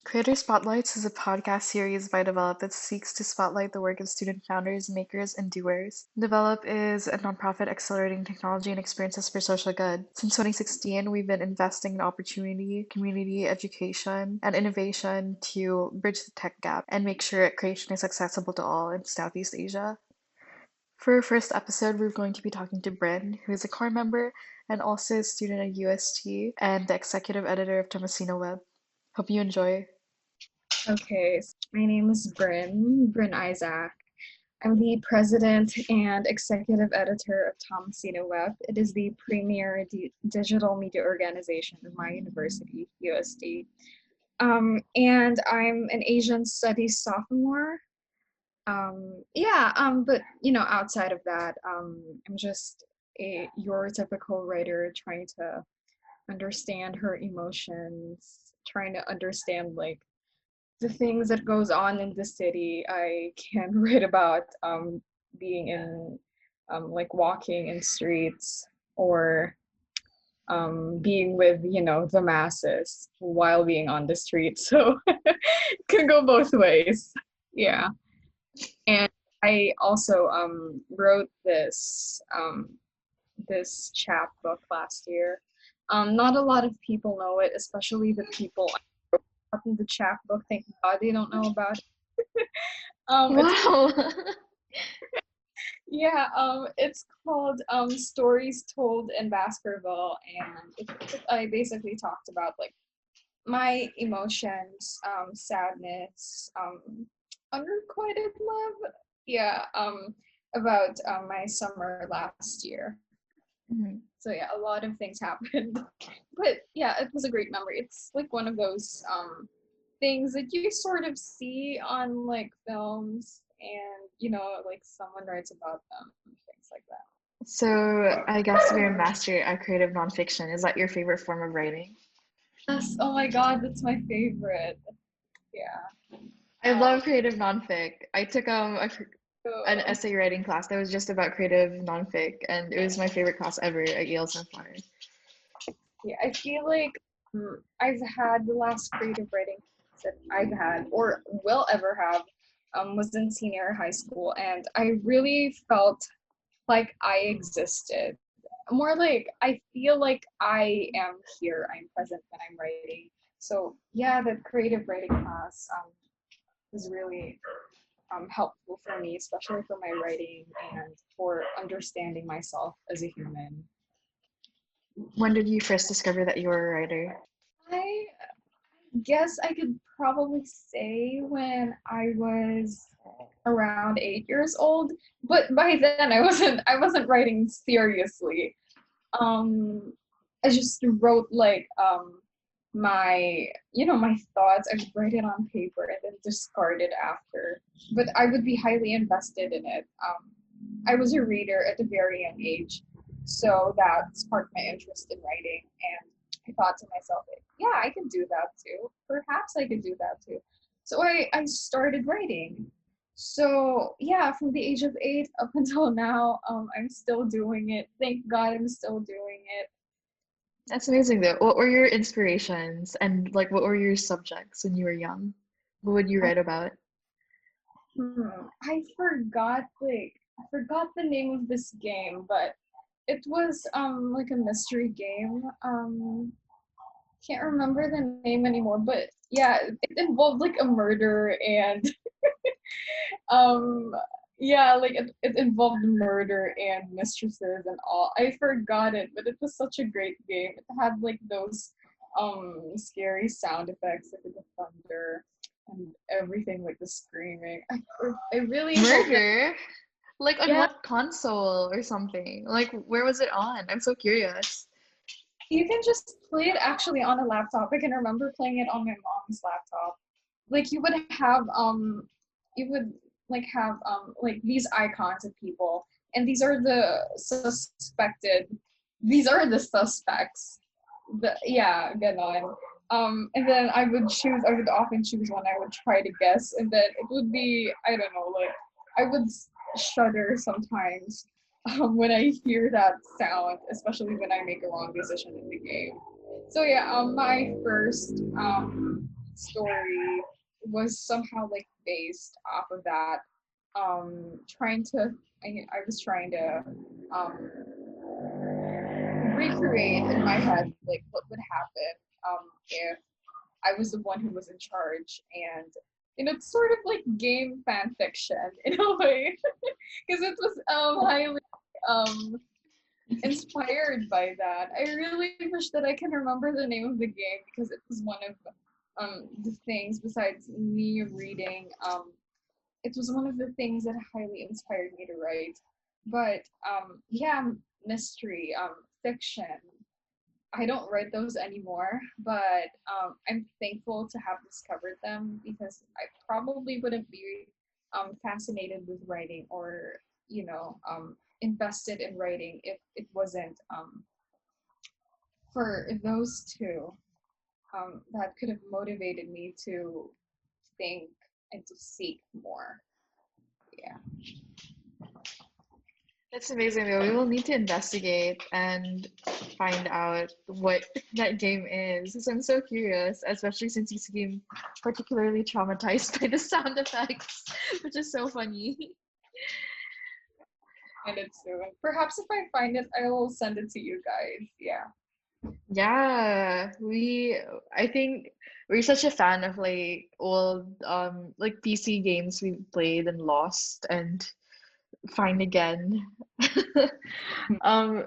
Creator Spotlights is a podcast series by Developh that seeks to spotlight the work of student founders, makers, and doers. Developh is a nonprofit accelerating technology and experiences for social good. Since 2016, we've been investing in opportunity, community education, and innovation to bridge the tech gap and make sure creation is accessible to all in Southeast Asia. For our first episode, we're going to be talking to Brin, who is a core member and also a student at UST and the executive editor of TomasinoWeb. Hope you enjoy. Okay, so my name is Brin Isaac. I'm the president and executive editor of TomasinoWeb. It is the premier digital media organization of my university, USD. And I'm an Asian studies sophomore. But outside of that, I'm just your typical writer trying to understand her emotions, trying to understand the things that goes on in the city. I can read about being in walking in streets or being with the masses while being on the street. So it can go both ways. Yeah. And I also wrote this chapbook last year. Not a lot of people know it, especially the people in the chapbook. Thank God they don't know about it. Wow. It's called Stories Told in Baskerville, and I basically talked about my emotions, sadness, unrequited love. About my summer last year. Mhm. So yeah, a lot of things happened, but yeah, it was a great memory. It's like one of those things that you sort of see on films, and someone writes about them, things like that. So I guess you're a master at creative nonfiction. Is that your favorite form of writing? Yes. Oh my God, that's my favorite. Yeah. I Um. love creative nonfic. I took an So, essay writing class that was just about creative nonfic, and it was my favorite class ever at Yale Sunflower. yeah, I feel like I've had the last creative writing that I've had or will ever have was in senior high school, and I really felt like I existed. More like I feel like I am here, I'm present when I'm writing. So yeah, the creative writing class was really helpful for me, especially for my writing and for understanding myself as a human. When did you first discover that you were a writer? I guess I could probably say when I was around 8 years old, but by then I wasn't writing seriously. um I just wrote my thoughts. I would write it on paper and then discard it after, but I would be highly invested in it. I was a reader at a very young age, so that sparked my interest in writing, and I thought to myself, yeah, I could do that too. Perhaps I could do that too. So I started writing. So yeah, from the age of 8 up until now, I'm still doing it. Thank God I'm still doing it. That's amazing though. What were your inspirations and what were your subjects when you were young? What would you Um, write about? I forgot the name of this game, but it was like a mystery game. Can't remember the name anymore, but yeah, it involved like a murder and um it involved murder and mistresses and all. I forgot it, but it was such a great game. It had like those scary sound effects, like the thunder and everything, like the screaming. I really hope that. Murder? Like on Yeah, what console or something? Like where was it on? I'm so curious. you can just play it actually on a laptop. I can remember playing it on my mom's laptop. Like you would have these icons of people, and these are the suspects. Ganon. And then I would often choose one I would try to guess, and then it would be, I don't know, like I would shudder sometimes when I hear that sound, especially when I make a wrong decision in the game. So yeah, my first story was somehow like based off of that. Trying to, I was trying to um, recreate in my head like what would happen if I was the one who was in charge, and it's sort of like game fan fiction in a way, because it was highly um inspired by that. I really wish that I can remember the name of the game because it was one of the things besides me reading. It was one of the things that highly inspired me to write. But yeah, mystery, fiction. I don't write those anymore, but I'm thankful to have discovered them because I probably wouldn't be fascinated with writing or invested in writing if it wasn't for those two that could have motivated me to think and to seek more. Yeah. That's amazing, though. We will need to investigate and find out what that game is. So I'm so curious, especially since you seem particularly traumatized by the sound effects, which is so funny. And it's soon. Perhaps if I find it, I will send it to you guys. Yeah. Yeah, I think we're such a fan of like old like PC games we played and lost and find again.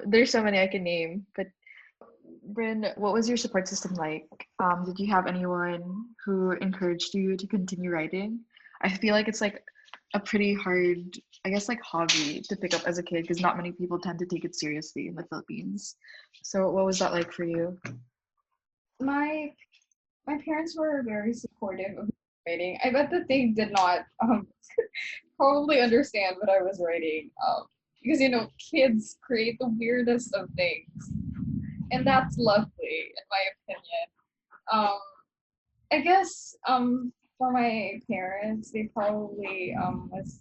There's so many I can name, but Bryn, what was your support system like? Did you have anyone who encouraged you to continue writing? I feel like it's like a pretty hard, I guess, like hobby to pick up as a kid because not many people tend to take it seriously in the Philippines. So what was that like for you? My my parents were very supportive of writing. I bet that they did not probably understand what I was writing. Because kids create the weirdest of things, and that's lovely in my opinion. Um, I guess for my parents, they probably was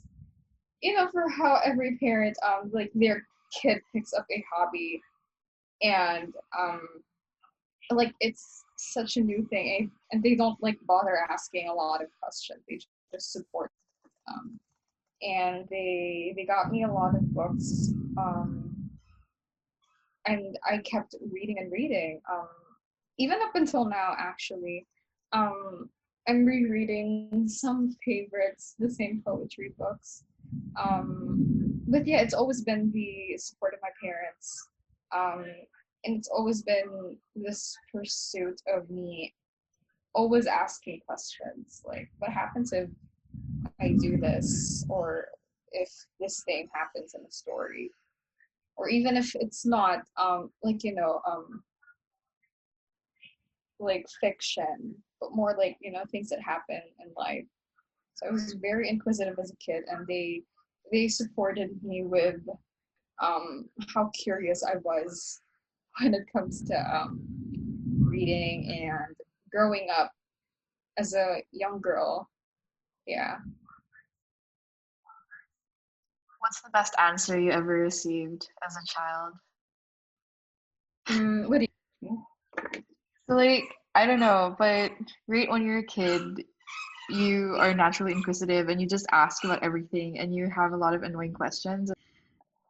for how every parent like their kid picks up a hobby and like it's such a new thing and they don't like bother asking a lot of questions. They just support and they got me a lot of books and I kept reading and reading even up until now actually. um I'm rereading some favorites, the same poetry books. But yeah, it's always been the support of my parents. Um, and it's always been this pursuit of me always asking questions like, what happens if I do this? Or if this thing happens in a story? Or even if it's not, like, like fiction, but more like, things that happen in life. So I was very inquisitive as a kid, and they supported me with how curious I was when it comes to reading and growing up as a young girl. Yeah. What's the best answer you ever received as a child? What do you? So like, I don't know, but right when you're a kid, you are naturally inquisitive and you just ask about everything and you have a lot of annoying questions.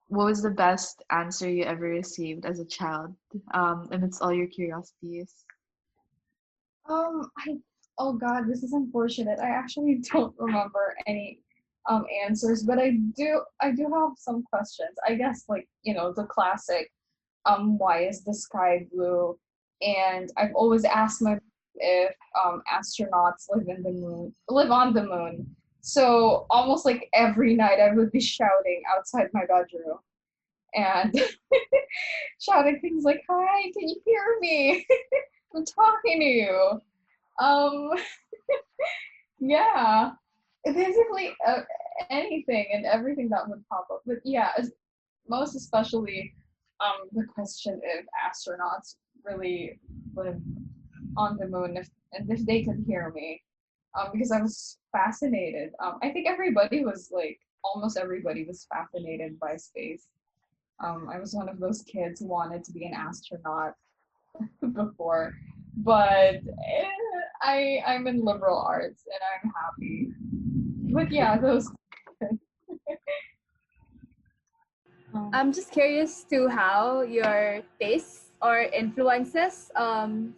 What was the best answer you ever received as a child? Amidst all your curiosities. I oh God, this is unfortunate. I actually don't remember any answers, but I do have some questions. I guess like, the classic why is the sky blue? And I've always asked my if astronauts live on the moon. So almost like every night I would be shouting outside my bedroom and shouting things like, "Hi, can you hear me? I'm talking to you." Um, yeah, basically anything and everything that would pop up. But yeah, most especially the question if astronauts really live on the moon if they could hear me. Because I was fascinated. I think almost everybody was fascinated by space. I was one of those kids who wanted to be an astronaut before, but I'm in liberal arts and I'm happy. But yeah, those. Um, I'm just curious to how your tastes or influences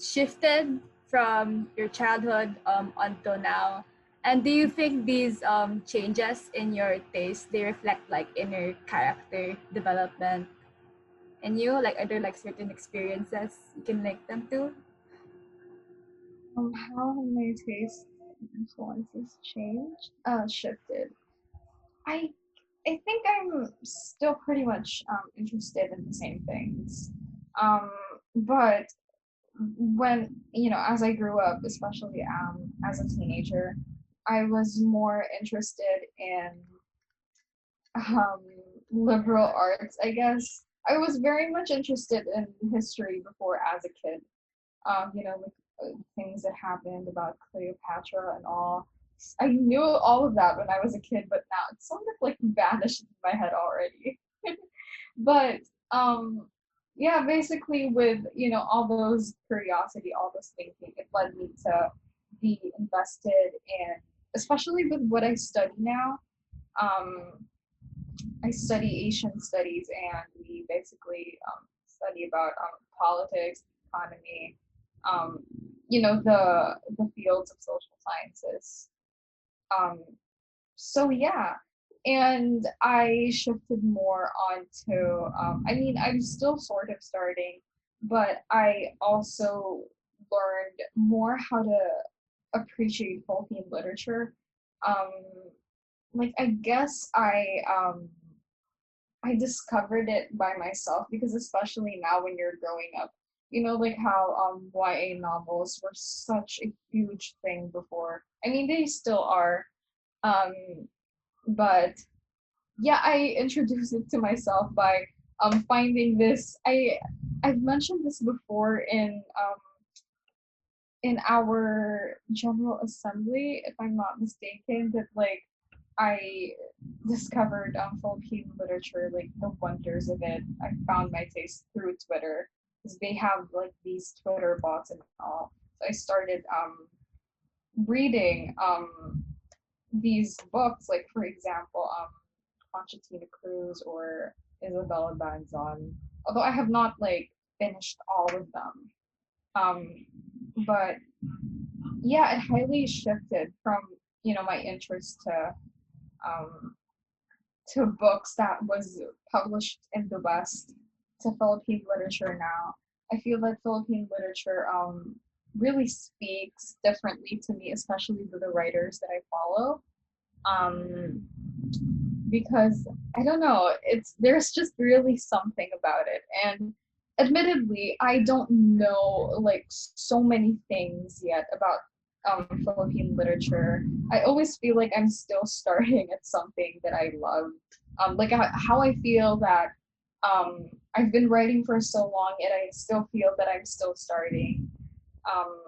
shifted from your childhood until now. And do you think these changes in your taste, they reflect like inner character development in you? Like are there like certain experiences you can link them to? how have my taste influences changed? Shifted. I I think I'm still pretty much interested in the same things. Um, but when as I grew up, especially as a teenager, I was more interested in um, liberal arts. I guess I was very much interested in history before as a kid. Like things that happened about Cleopatra and all. I knew all of that when I was a kid, but now it's sort of like vanished in my head already. But um, yeah, basically with all those curiosity, all this thinking, it led me to be invested in, especially with what I study now. Um, I study Asian studies, and we basically study about politics, economy, um, the fields of social sciences. Um, so yeah, and I shifted more onto. I mean, I'm still sort of starting, but I also learned more how to appreciate Philippine literature. Um, like I guess I discovered it by myself because especially now when you're growing up, like how YA novels were such a huge thing before. I mean, they still are. Um, but yeah, I introduced it to myself by finding this. I've mentioned this before in our general assembly, if I'm not mistaken, that like I discovered Philippine literature, like the wonders of it. I found my taste through Twitter because they have like these Twitter bots and all. So I started reading these books, like for example, Conchatina Cruz or Isabella Banzon. Although I have not like finished all of them. Um, but yeah, it highly shifted from my interest um, to books that was published in the West to Philippine literature now. I feel that Philippine literature really speaks differently to me, especially with the writers that I follow. Um, because I don't know, there's just really something about it. And admittedly, I don't know like so many things yet about Philippine literature. I always feel like I'm still starting at something that I love. Like how I feel that I've been writing for so long and I still feel that I'm still starting. Um,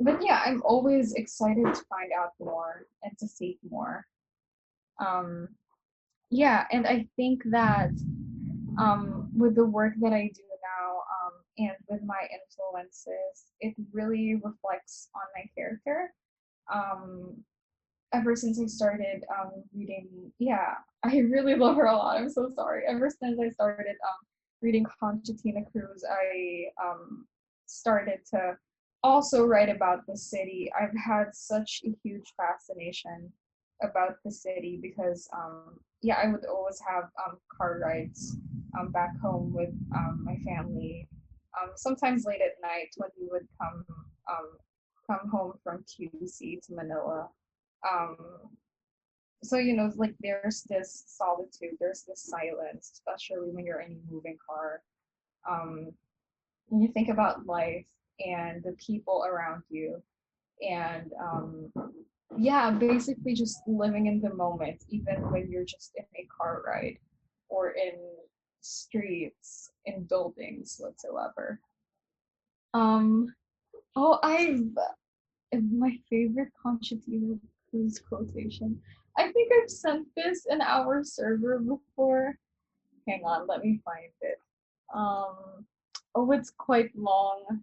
but yeah, I'm always excited to find out more and to seek more. Um, yeah, and I think that with the work that I do now and with my influences, it really reflects on my character. Um, ever since I started reading, yeah, I really love her a lot. I'm so sorry. Ever since I started reading Conchatina Cruz, I started to also write about the city. I've had such a huge fascination about the city because, yeah, I would always have car rides back home with my family. Sometimes late at night when we would come home from QC to Manila. Um, so like there's this solitude, there's this silence, especially when you're in a moving car. Um, when you think about life and the people around you, and yeah, basically just living in the moment, even when you're just in a car ride or in streets, in buildings whatsoever. Um, oh, my favorite Conchatina Cruz quotation. I think I've sent this in our server before. Hang on, let me find it. Um, oh, it's quite long.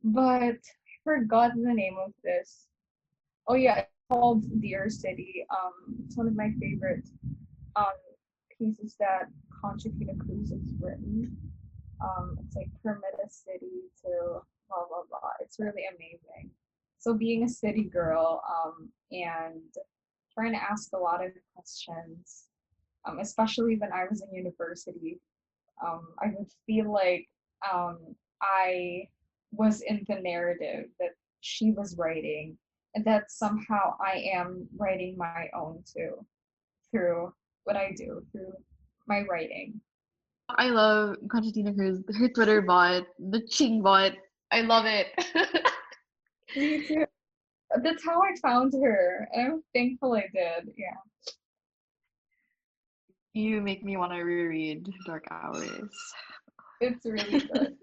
But forgot the name of this. Oh yeah, it's called Dear City. It's one of my favorite um pieces that Conchita Cruz has written. It's like permit a city to blah blah blah. It's really amazing. So being a city girl, and trying to ask a lot of questions, especially when I was in university, I would feel like I was in the narrative that she was writing, and that somehow I am writing my own too through what I do, through my writing. I love Constantina Cruz, her Twitter bot, the Ching bot. I love it. Me too. That's how I found her, and I'm thankful I did. Yeah, You make me want to reread Dark Hours. it's really good.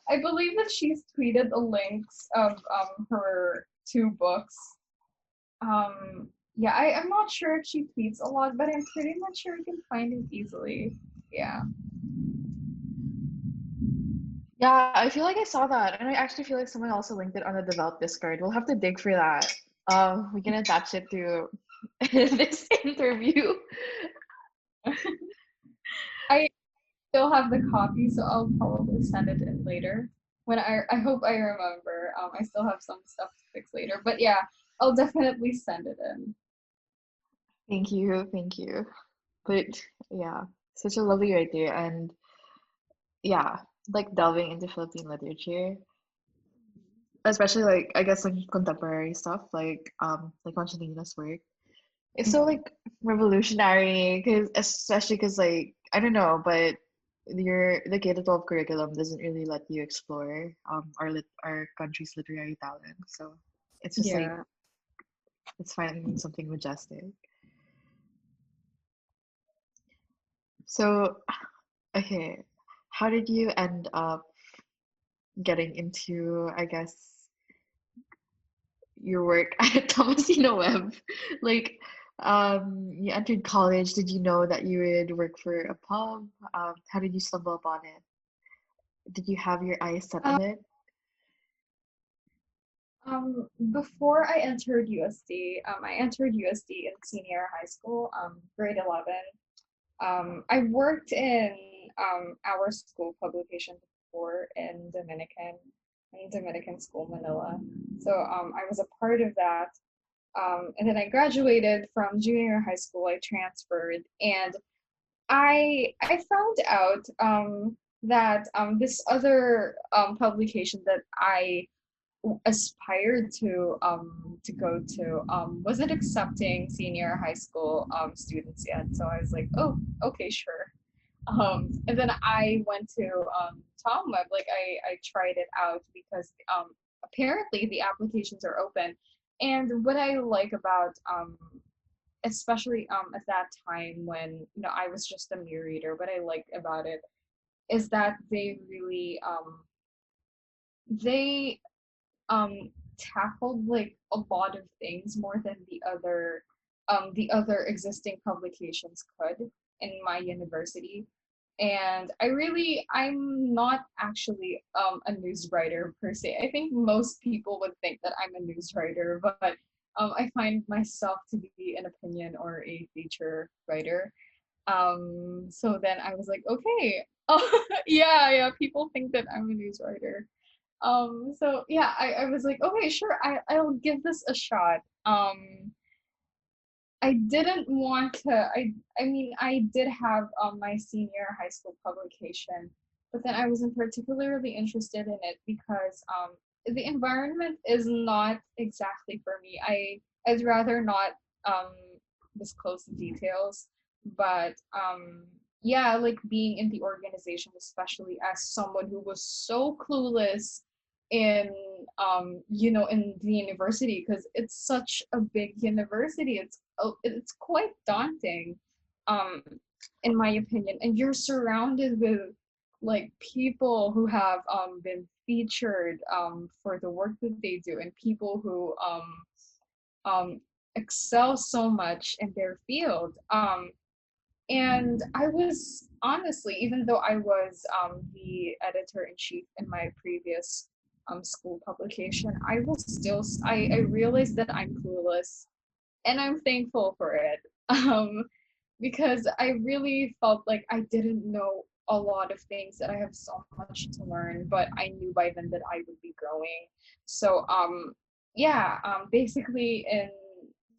I believe that she's tweeted the links of her two books. Yeah, I'm not sure if she tweets a lot, but I'm pretty much sure you can find it easily. Yeah. Yeah, I feel like I saw that, and I actually feel like someone also linked it on the Develop Discord. We'll have to dig for that. We can attach it to this interview. I still have the copy, so I'll probably send it in later. When I hope I remember. I still have some stuff to fix later, but yeah, I'll definitely send it in. Thank you, thank you. But yeah, such a lovely writer, and yeah, like delving into Philippine literature, especially like I guess like contemporary stuff, like Conchitina's work. It's so like revolutionary, because especially because like I don't know, but the K-12 curriculum doesn't really let you explore our country's literary talent. So it's just like Yeah. it's finding something majestic. So okay, how did you end up getting into, I guess, your work at TomasinoWeb? Like, you entered college. Did you know that you would work for a pub? How did you stumble upon it? Did you have your eyes set Um, on it? Before I entered USD in senior high school, grade 11. I worked in our school publication before in Dominican School, Manila. So I was a part of that. And then I graduated from junior high school. I transferred, and I found out that this other publication that I aspired to go to wasn't accepting senior high school students yet. So I was like, oh, okay, sure. And then I went to TomWeb. Like I tried it out because apparently the applications are open. And what I like about especially at that time when I was just a mere reader, what I liked about it is that they really they tackled like a lot of things more than the other existing publications could in my university. And I'm not actually a news writer per se. I think most people would think that I'm a news writer, but I find myself to be an opinion or a feature writer. So then I was like, okay, yeah, people think that I'm a news writer. So yeah, I was like, okay, sure, I'll give this a shot. I didn't want to. I mean, I did have my senior high school publication, but then I wasn't particularly interested in it because the environment is not exactly for me. I'd rather not um disclose the details, but yeah, like being in the organization, especially as someone who was so clueless in in the university, because it's such a big university. It's quite daunting, um, in my opinion. And you're surrounded with like people who have been featured for the work that they do, and people who um, excel so much in their field. And I was honestly, even though I was the editor in chief in my previous school publication, I realized that I'm clueless, and I'm thankful for it. Um, because I really felt like I didn't know a lot of things, that I have so much to learn, but I knew by then that I would be growing. So yeah, basically in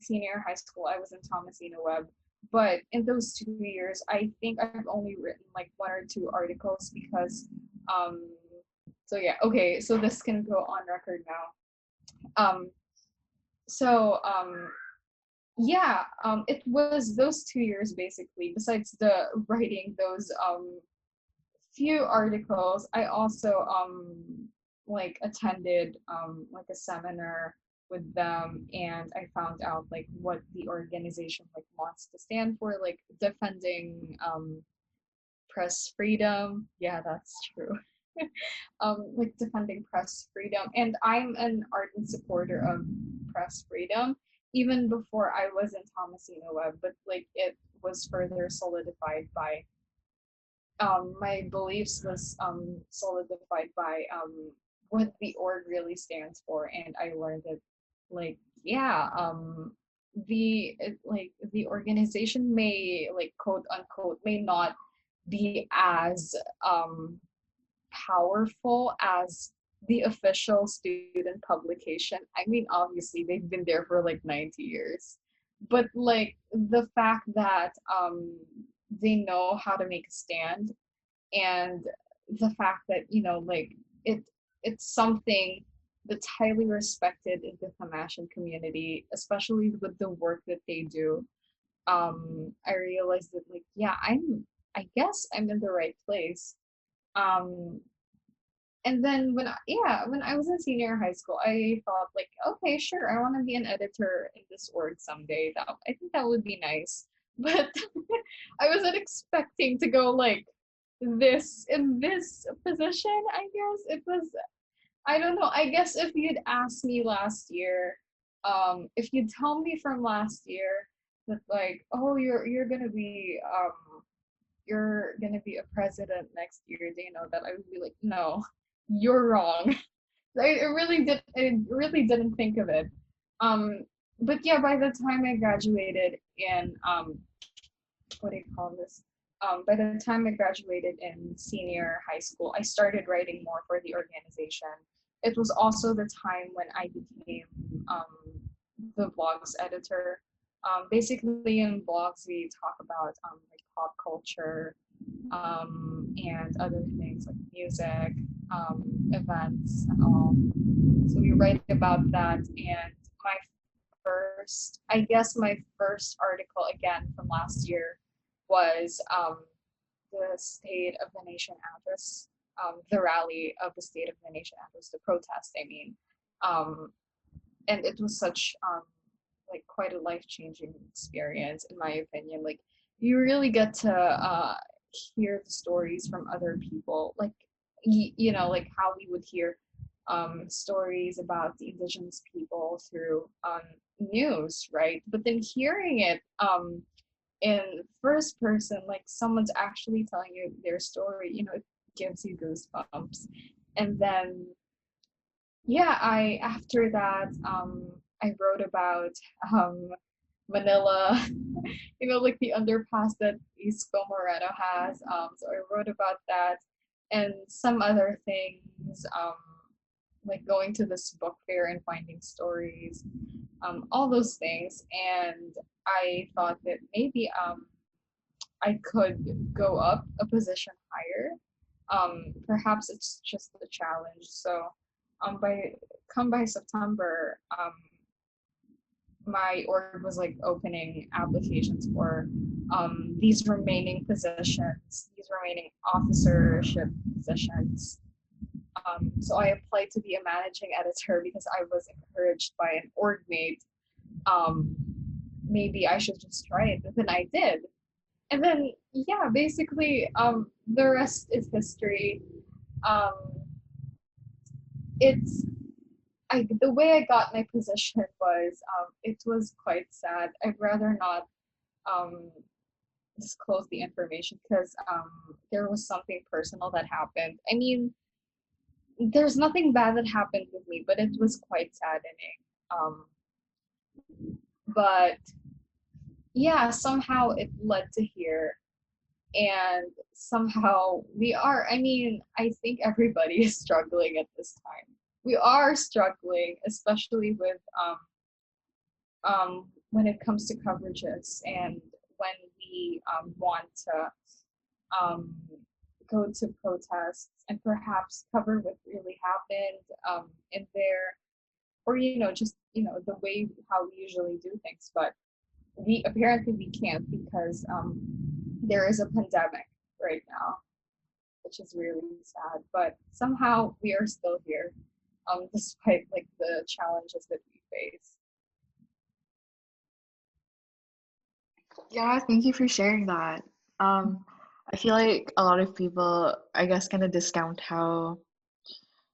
senior high school I was in TomasinoWeb, but in those 2 years I think I've only written like one or two articles because um so yeah, okay, so this can go on record now. So yeah, it was those 2 years basically. Besides the writing those few articles, I also like attended like a seminar with them, and I found out like what the organization like wants to stand for, like defending press freedom. Yeah, that's true. Like defending press freedom. And I'm an ardent supporter of press freedom even before I was in TomasinoWeb, but like it was further solidified by my beliefs was solidified by what the org really stands for, and I learned that like yeah, like the organization may like quote unquote may not be as powerful as the official student publication. I mean, obviously, they've been there for like 90 years. But like the fact that they know how to make a stand, and the fact that, like it it's something that's highly respected in the Thamashan community, especially with the work that they do. I realized that like, yeah, I guess I'm in the right place. Um, and then when I was in senior high school, I thought like, okay, sure, I want to be an editor in this org someday. That I think that would be nice. But I wasn't expecting to go like this in this position. I guess it was, I don't know. I guess if you'd asked me last year, if you'd tell me from last year that like, oh, you're gonna be a president next year, do you know that? I would be like, no, you're wrong. I really didn't think of it. Um, but yeah, by the time I graduated in what do you call this? By the time I graduated in senior high school, I started writing more for the organization. It was also the time when I became the blogs editor. Basically, in blogs, we talk about like pop culture and other things like music, events, and all. So we write about that. And my first article again from last year was the State of the Nation address, the rally of the State of the Nation address, the protest, I mean. Um, and it was such like quite a life-changing experience in my opinion. Like you really get to hear the stories from other people, like like how we would hear stories about the indigenous people through news, right? But then hearing it in first person, like someone's actually telling you their story, it gives you goosebumps. And then yeah, I after that I wrote about um Manila, like the underpass that Isko Moreno has. So I wrote about that and some other things, like going to this book fair and finding stories, all those things. And I thought that maybe I could go up a position higher. Perhaps it's just a challenge. So by September, my org was like opening applications for these remaining positions, these remaining officership positions. So I applied to be a managing editor because I was encouraged by an org mate. Um, Maybe I should just try it, and then I did. And then yeah, basically the rest is history. Um, it's the way I got my position was it was quite sad. I'd rather not um, disclose the information because there was something personal that happened. I mean, there's nothing bad that happened with me, but it was quite saddening. Um, but yeah, somehow it led to here, and somehow we are. I mean, I think everybody is struggling at this time. We are struggling, especially with when it comes to coverages and when we want to um, go to protests and perhaps cover what really happened in there, or just the way how we usually do things. But we apparently we can't because there is a pandemic right now, which is really sad. But somehow we are still here, despite like the challenges that we face. Yeah, thank you for sharing that. Um, I feel like a lot of people, I guess, kind of discount how,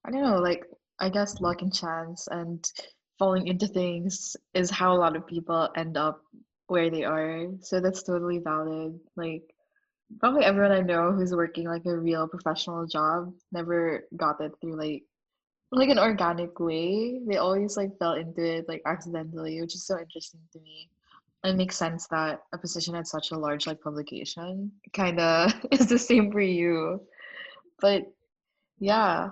I don't know, like, I guess luck and chance and falling into things is how a lot of people end up where they are. So that's totally valid. Like, probably everyone I know who's working like a real professional job never got it through like an organic way. They always like fell into it like accidentally, which is so interesting to me. It makes sense that a position at such a large like publication kind of is the same for you. But yeah,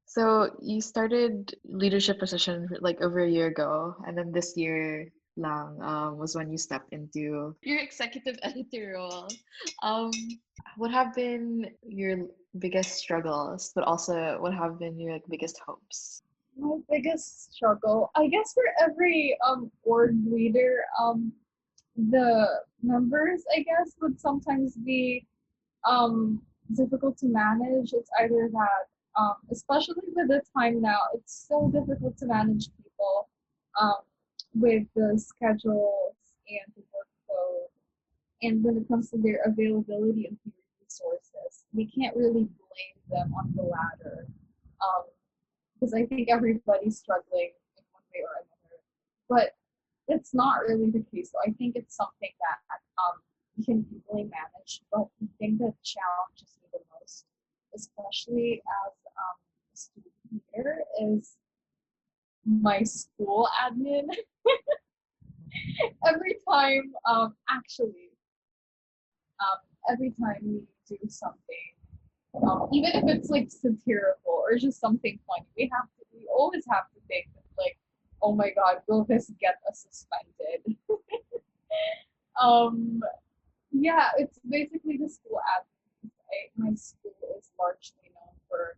so you started leadership position like over a year ago, and then this year lang was when you stepped into your executive editor role. Um, what have been your biggest struggles, but also what have been your like biggest hopes? My biggest struggle, I guess, for every org leader, the members, I guess, would sometimes be um difficult to manage. It's either that, especially with the time now, it's so difficult to manage people um with the schedules and the workload, and when it comes to their availability of human resources, we can't really blame them on the latter. Because I think everybody's struggling in one way or another. But it's not really the case. So I think it's something that we can easily manage. But the thing that challenges me the most, especially as a student leader, is my school admin. every time, actually, every time we do something, even if it's like satirical or just something funny, we always have to think like, oh my god, will this get us suspended? um, yeah, it's basically the school admin. My school is largely known for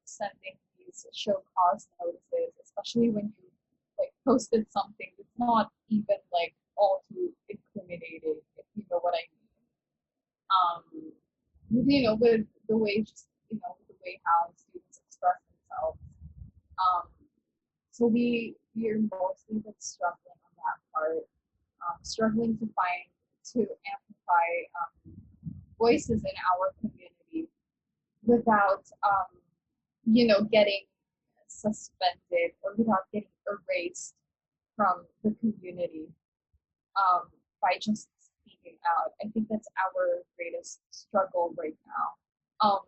sending these show cause notices, especially when you like posted something that's not even like all too incriminating, if you know what I mean. With the way the way how students express themselves. Um, so we are mostly been struggling on that part, struggling to amplify voices in our community without getting suspended or without getting erased from the community um, by just speaking out. I think that's our greatest struggle right now.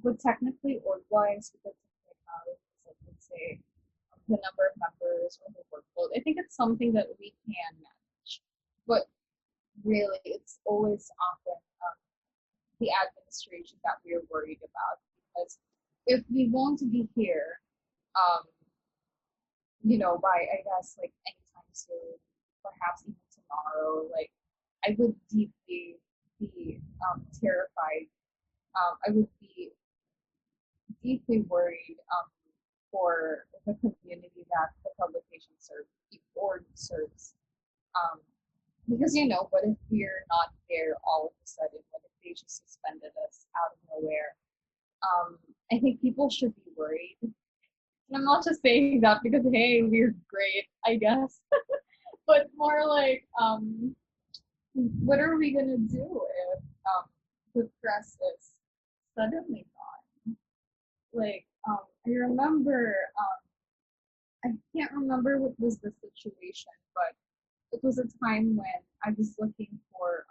But technically, org-wise, we could technicalities, like let's say the number of members or the workload. I think it's something that we can manage, but really, it's always often the administration that we're worried about, because if we want to be here, um, by I guess like anytime soon, perhaps even tomorrow, like I would deeply be terrified. I would be deeply worried for the community that the publication serves or serves. Um, because what if we're not there all of a sudden? What if they just suspended us out of nowhere? I think people should be worried. And I'm not just saying that because hey, we're great, I guess, but more like, what are we gonna do if the press is suddenly gone? Like, I remember, I can't remember what was the situation, but it was a time when I was looking for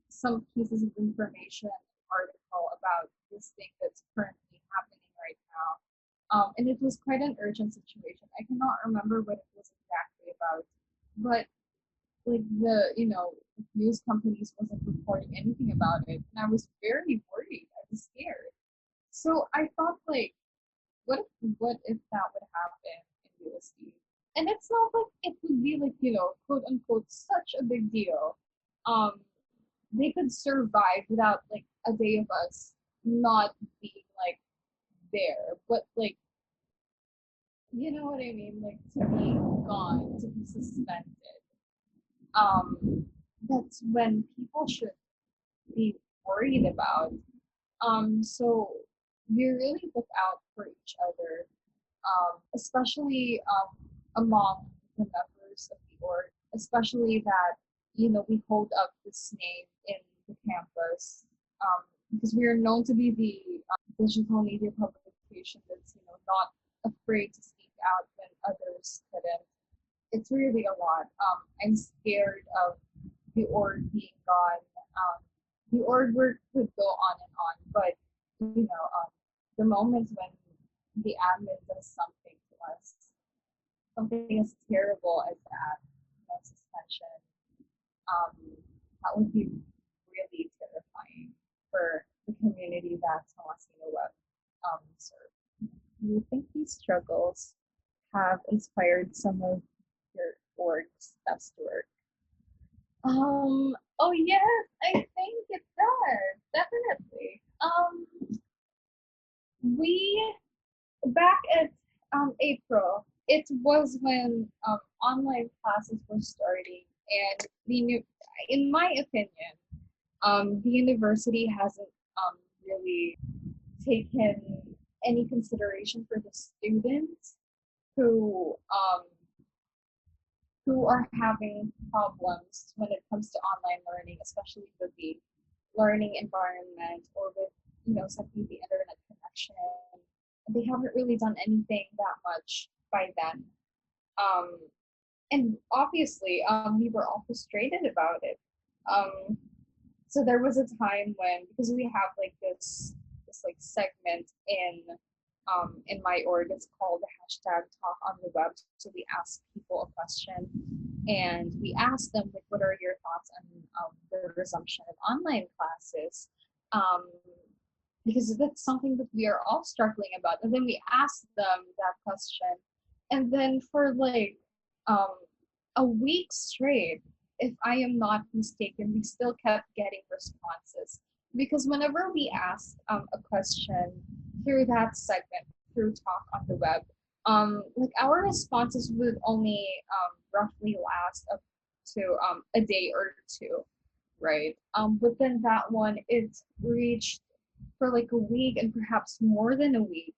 some pieces of information, article about this thing that's currently happening right now. And it was quite an urgent situation. I cannot remember what it was exactly about, but like the news companies wasn't reporting anything about it, and I was very worried. I was scared. So I thought, like, what if that would happen in USD? And it's not like it would be like, quote unquote such a big deal. Um, they could survive without like a day of us not being like there. But like, you know what I mean? Like to be gone, to be suspended. That's when people should be worried about. So we really look out for each other, especially among the members of the org, especially that, we hold up this name in the campus, because we are known to be the digital media publication that's, not afraid to speak out when others couldn't. It's really a lot. I'm scared of the org being gone. The org work could go on and on, but the moments when the admin does something to us, something as terrible as that, suspension, um, that would be really terrifying for the community that TomasinoWeb serves. Do you think these struggles have inspired some of your org's best work? Oh yes, I think it does, definitely. We back at April, it was when online classes were starting, and in my opinion, the university hasn't really taken any consideration for the students who are having problems when it comes to online learning, especially with the learning environment or with simply the internet connection. They haven't really done anything that much by then. Um, and obviously, we were all frustrated about it. So there was a time when, because we have like this like segment in my org, it's called the hashtag talk on the web. So we ask people a question, and we ask them like, what are your thoughts on the resumption of online classes? Because that's something that we are all struggling about. And then we ask them that question, and then for like a week straight, if I am not mistaken, we still kept getting responses. Because whenever we asked a question through that segment, through Talk on the Web, like our responses would only roughly last up to a day or two, right? But then that one, it reached for like a week and perhaps more than a week,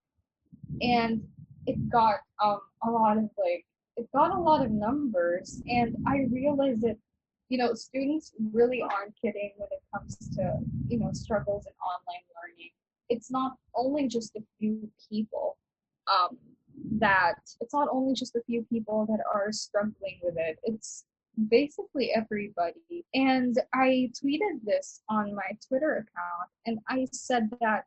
and it got a lot of like it got a lot of numbers, and I realized that students really aren't kidding when it comes to struggles in online learning. It's not only just a few people um, that it's not only just a few people that are struggling with it. It's basically everybody. And I tweeted this on my Twitter account, and I said that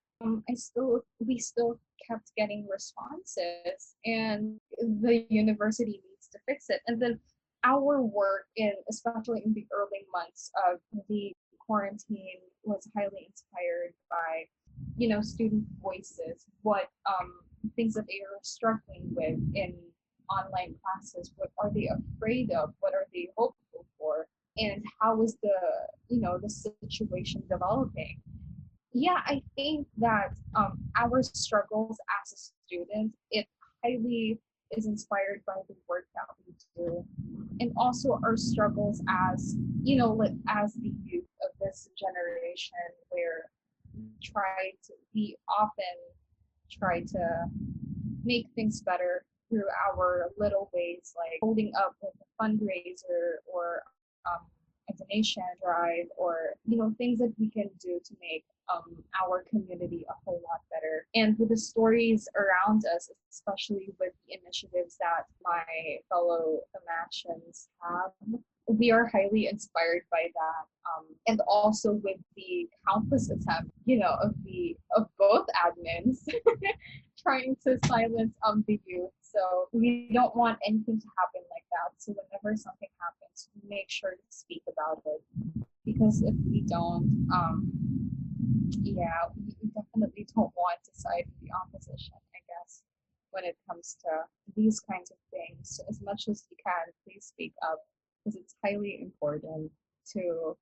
we still kept getting responses, and the university needs to fix it. And then our work especially in the early months of the quarantine, was highly inspired by student voices, what things that they are struggling with in online classes, what are they afraid of, what are they hopeful for, and how is the situation developing. Yeah, I think that our struggles as a student, it highly is inspired by the work that we do, and also our struggles as as the youth of this generation, where we often try to make things better through our little ways, like holding up with a fundraiser, or a donation drive, or things that we can do to make our community a whole lot better. And with the stories around us, especially with the initiatives that my fellow Imagines have, we are highly inspired by that. And also with the countless attempts, of both admins trying to silence the youth. So we don't want anything to happen like that. So whenever something happens, we make sure to speak about it. Because if we don't, we definitely don't want to side with the opposition, I guess, when it comes to these kinds of things. So as much as you can, please speak up, because it's highly important to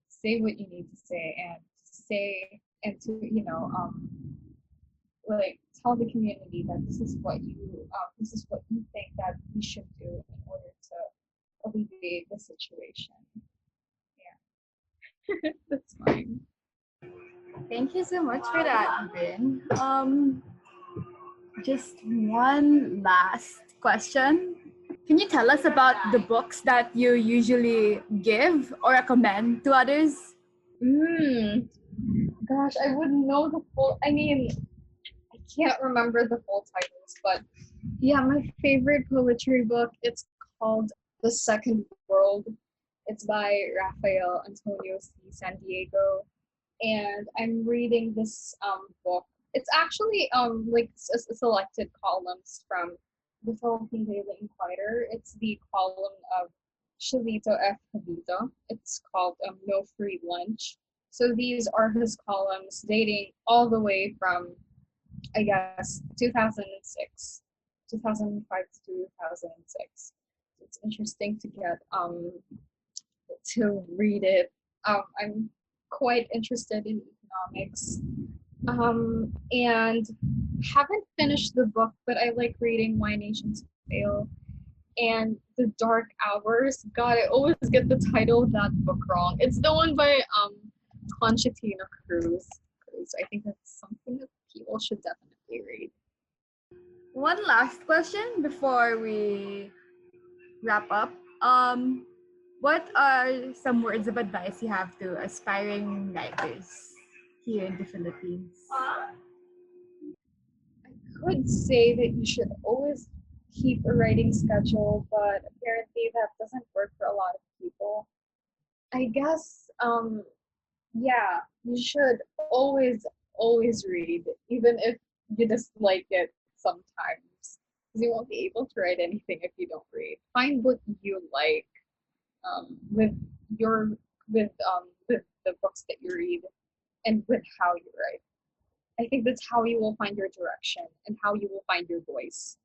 say what you need to say, and to like tell the community that this is what you think that we should do in order to alleviate the situation. Yeah, that's fine. Thank you so much for that, Brin. Just one last question. Can you tell us about the books that you usually give or recommend to others? Gosh, I wouldn't know the full. I mean, I can't remember the full titles, but yeah, my favorite poetry book, it's called The Second World. It's by Rafael Antonio C. San Diego, and I'm reading this book. It's actually like selected columns from the Philippine Daily Inquirer. It's the column of Shalito F. Javita. It's called No Free Lunch. So these are his columns dating all the way from, I guess, 2006, 2005 to 2006. It's interesting to get to read it. I'm quite interested in economics, and haven't finished the book, but I like reading Why Nations Fail and The Dark Hours. God, I always get the title of that book wrong. It's the one by Conchatina Cruz. I think that's something that people should definitely read. One last question before we wrap up. What are some words of advice you have to aspiring writers here in the Philippines? I could say that you should always keep a writing schedule, but apparently that doesn't work for a lot of people. I guess, yeah, you should always read, even if you dislike it sometimes, because you won't be able to write anything if you don't read. Find what you like, with your with the books that you read, and with how you write. I think that's how you will find your direction and how you will find your voice.